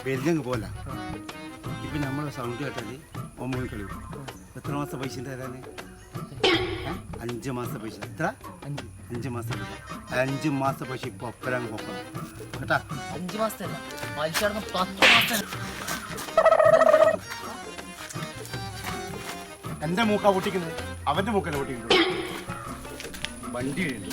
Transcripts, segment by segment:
വലിയങ്ങ് പോലെ ഇപ്പം നമ്മളെ സൗണ്ട് കേട്ടാൽ ഒമ്പത് കളി എത്ര മാസം പൈസ തരാൻ 5 മാസം പൈസ എത്ര 5 മാസം പൈസ 5 മാസം പൈസ ഇപ്പോൾ ഒപ്പരാങ് പോക്കണം കേട്ടാ 5 മാസത്തല്ല 10 മാസം. എൻ്റെ മൂക്കാ പൊട്ടിക്കുന്നത് അവൻ്റെ മൂക്കല്ല പൊട്ടിക്കുന്നത് വണ്ടി ആളുണ്ട്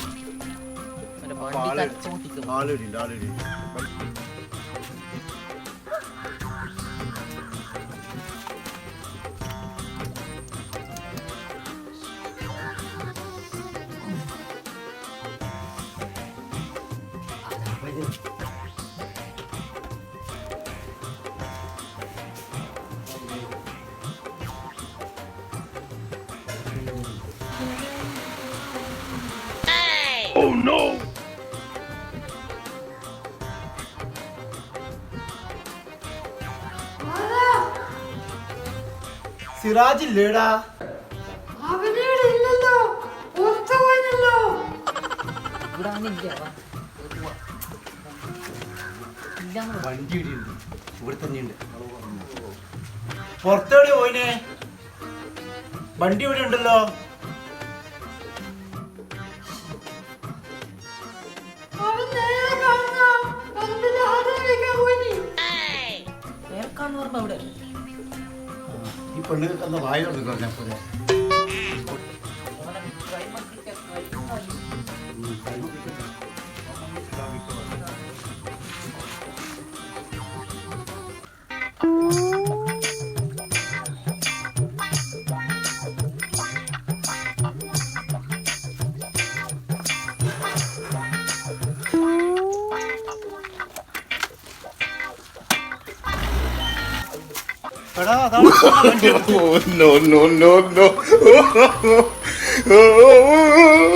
Oh no! സിറാജ് ഇല്ലേടാ അവനില്ലല്ലോ പുറത്തുപോയല്ലോ വണ്ടി ഇവിടെ തന്നെയുണ്ട് പുറത്തെവിടെ പോയിനെ വണ്ടി ഇവിടെ ഉണ്ടല്ലോ ഈ പെണ്ണുങ്ങൾക്ക് എന്താ വായ തുറന്നു പറഞ്ഞാൽ പോലെ No.